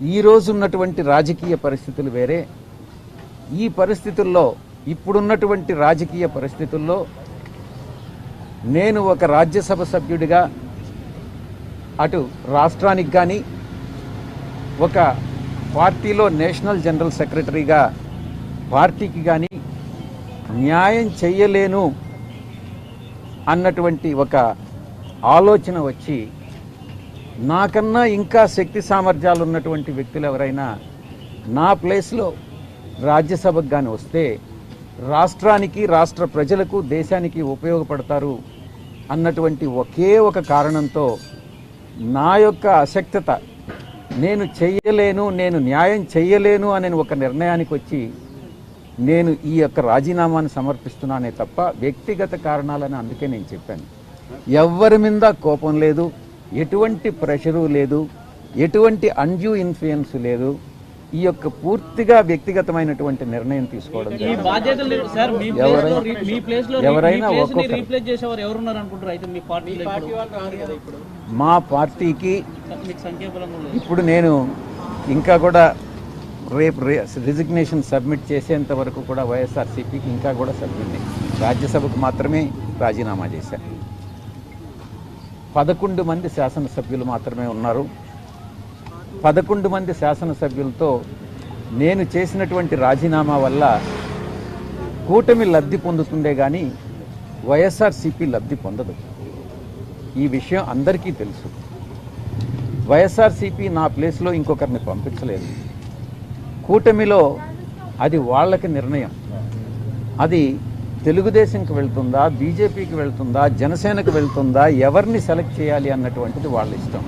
ఈరోజు ఉన్నటువంటి రాజకీయ పరిస్థితులు వేరే. ఈ పరిస్థితుల్లో ఇప్పుడున్నటువంటి రాజకీయ పరిస్థితుల్లో నేను ఒక రాజ్యసభ సభ్యుడిగా అటు రాష్ట్రానికి కానీ ఒక పార్టీలో నేషనల్ జనరల్ సెక్రటరీగా పార్టీకి కానీ న్యాయం చెయ్యలేను అన్నటువంటి ఒక ఆలోచన వచ్చి నాకన్నా ఇంకా శక్తి సామర్థ్యాలు ఉన్నటువంటి వ్యక్తులు ఎవరైనా నా ప్లేస్లో రాజ్యసభకు కానీ వస్తే రాష్ట్రానికి, రాష్ట్ర ప్రజలకు, దేశానికి ఉపయోగపడతారు అన్నటువంటి ఒకే ఒక కారణంతో నా యొక్క అశక్తత, నేను చెయ్యలేను, నేను న్యాయం చెయ్యలేను అనే ఒక నిర్ణయానికి వచ్చి నేను ఈ యొక్క రాజీనామాను సమర్పిస్తున్నానే తప్ప వ్యక్తిగత కారణాలని అందుకే నేను చెప్పాను. ఎవ్వరి మీద కోపం లేదు, ఎటువంటి ప్రెషరు లేదు, ఎటువంటి అన్డ్యూ ఇన్ఫ్లుయెన్స్ లేదు. ఈ యొక్క పూర్తిగా వ్యక్తిగతమైనటువంటి నిర్ణయం తీసుకోవడం. ఎవరైనా మా పార్టీకి ఇప్పుడు నేను ఇంకా కూడా రేపు రిజిగ్నేషన్ సబ్మిట్ చేసేంత వరకు కూడా వైఎస్ఆర్సీపీకి ఇంకా కూడా సభ్యుడిని, రాజ్యసభకు మాత్రమే రాజీనామా చేశాను. 11 మంది శాసనసభ్యులు మాత్రమే ఉన్నారు. 11 మంది శాసనసభ్యులతో నేను చేసినటువంటి రాజీనామా వల్ల కూటమి లబ్ధి పొందుతుందే కానీ వైఎస్ఆర్సీపీ లబ్ధి పొందదు. ఈ విషయం అందరికీ తెలుసు. వైఎస్ఆర్సీపీ నా ప్లేస్లో ఇంకొకరిని పంపించలేదు. కూటమిలో అది వాళ్ళకి నిర్ణయం. అది తెలుగుదేశంకి వెళ్తుందా, బీజేపీకి వెళ్తుందా, జనసేనకు వెళ్తుందా, ఎవరిని సెలెక్ట్ చేయాలి అన్నటువంటిది వాళ్ళ ఇష్టం.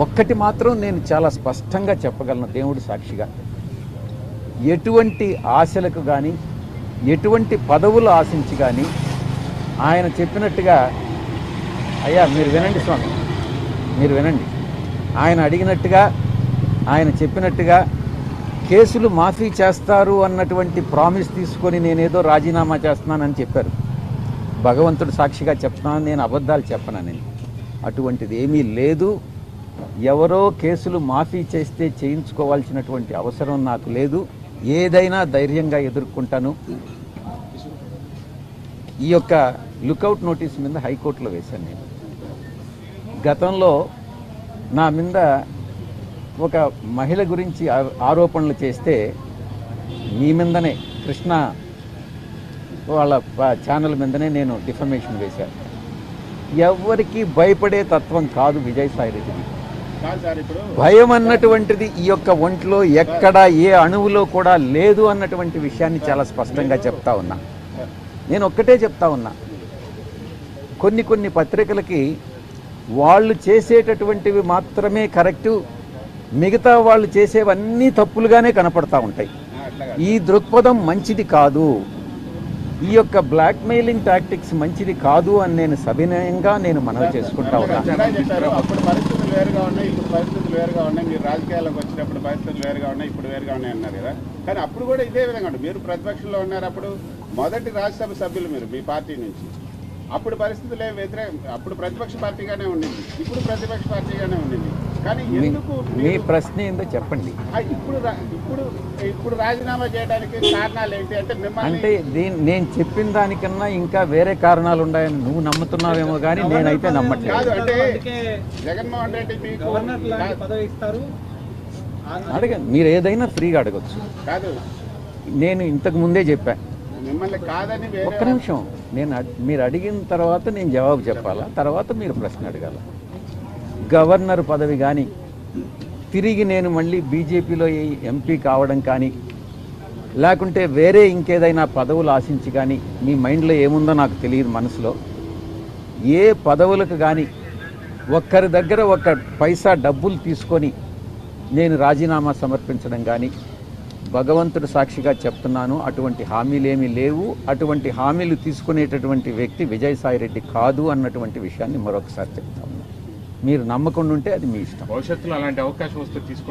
ఒక్కటి మాత్రం నేను చాలా స్పష్టంగా చెప్పగలను దేవుడి సాక్షిగా, ఎటువంటి ఆశలకు కానీ, ఎటువంటి పదవులు ఆశించి కానీ ఆయన చెప్పినట్టుగా, అయ్యా మీరు వినండి స్వామి, మీరు వినండి, ఆయన అడిగినట్టుగా, ఆయన చెప్పినట్టుగా కేసులు మాఫీ చేస్తారు అన్నటువంటి ప్రామిస్ తీసుకొని నేనేదో రాజీనామా చేస్తున్నానని చెప్పారు. భగవంతుడు సాక్షిగా చెప్తున్నాను, నేను అబద్ధాలు చెప్పనని. అటువంటిది ఏమీ లేదు. ఎవరో కేసులు మాఫీ చేస్తే చేయించుకోవాల్సినటువంటి అవసరం నాకు లేదు. ఏదైనా ధైర్యంగా ఎదుర్కొంటాను. ఈ యొక్క లుకౌట్ నోటీస్ మీద హైకోర్టులో వేశాను నేను. గతంలో నా మీద ఒక మహిళ గురించి ఆరోపణలు చేస్తే మీ మీదనే, కృష్ణ వాళ్ళ ఛానల్ మీదనే నేను డిఫమేషన్ వేశాను. ఎవరికి భయపడే తత్వం కాదు విజయసాయిరెడ్డిది. భయం అన్నటువంటిది ఈ యొక్క ఒంట్లో ఎక్కడ ఏ అణువులో కూడా లేదు అన్నటువంటి విషయాన్ని చాలా స్పష్టంగా చెప్తా ఉన్నా. నేను ఒక్కటే చెప్తా ఉన్నా, కొన్ని పత్రికలకి వాళ్ళు చేసేటటువంటివి మాత్రమే కరెక్టు, మిగతా వాళ్ళు చేసేవన్నీ తప్పులుగానే కనపడతా ఉంటాయి. ఈ దృక్పథం మంచిది కాదు. ఈ యొక్క బ్లాక్మెయిలింగ్ టాక్టిక్స్ మంచిది కాదు అని నేను సవినయంగా మనవి చేసుకుంటా ఉన్నాను. అప్పుడు పరిస్థితులు వేరుగా ఉన్నాయి, ఇప్పుడు పరిస్థితులు వేరుగా ఉన్నాయి. మీరు రాజకీయాల్లోకి వచ్చినప్పుడు పరిస్థితులు వేరుగా ఉన్నాయి, ఇప్పుడు వేరుగా ఉన్నాయి అన్నారు కదా. కానీ అప్పుడు కూడా ఇదే విధంగా ఉంది. మీరు ప్రతిపక్షంలో ఉన్నారు. అప్పుడు మొదటి రాజ్యసభ సభ్యులు మీరు మీ పార్టీ నుంచి. అప్పుడు పరిస్థితులే వ్యతిరేకం. అప్పుడు ప్రతిపక్ష పార్టీగానే ఉండింది, ఇప్పుడు ప్రతిపక్ష పార్టీగానే ఉండింది. కానీ ఎందుకు మీ ప్రశ్న ఏందో చెప్పండి. ఇప్పుడు రాజీనామా చేయడానికి కారణాలు ఏంటి అంటే అంటే నేను చెప్పిన దానికన్నా ఇంకా వేరే కారణాలు ఉన్నాయని నువ్వు నమ్ముతున్నావేమో కానీ నేనైతే నమ్మట్లేదు. అంటే జగన్మోహన్ రెడ్డి మీకు అడగండి, మీరు ఏదైనా ఫ్రీగా అడగచ్చు. కాదు, నేను ఇంతకు ముందే చెప్పాను మిమ్మల్ని కాదని. ఒక్క నిమిషం, మీరు అడిగిన తర్వాత నేను జవాబు చెప్పాలా, తర్వాత మీరు ప్రశ్న అడగాల. గవర్నర్ పదవి కానీ, తిరిగి నేను మళ్ళీ బీజేపీలో ఎంపీ కావడం కానీ, లేకుంటే వేరే ఇంకేదైనా పదవులు ఆశించి కానీ, మీ మైండ్లో ఏముందో నాకు తెలియదు. మనసులో ఏ పదవులకు కానీ ఒక్కరి దగ్గర ఒక్క పైసా డబ్బులు తీసుకొని నేను రాజీనామా సమర్పించడం కానీ, భగవంతుడు సాక్షిగా చెప్తున్నాను, అటువంటి హామీలేమీ లేవు. అటువంటి హామీలు తీసుకునేటటువంటి వ్యక్తి విజయసాయిరెడ్డి కాదు అన్నటువంటి విషయాన్ని మరొకసారి చెప్తాను. మీరు నమ్మకుండా ఉంటే అది మీ ఇష్టం. భవిష్యత్తులో అలాంటి అవకాశం వస్తే తీసుకుంటారు.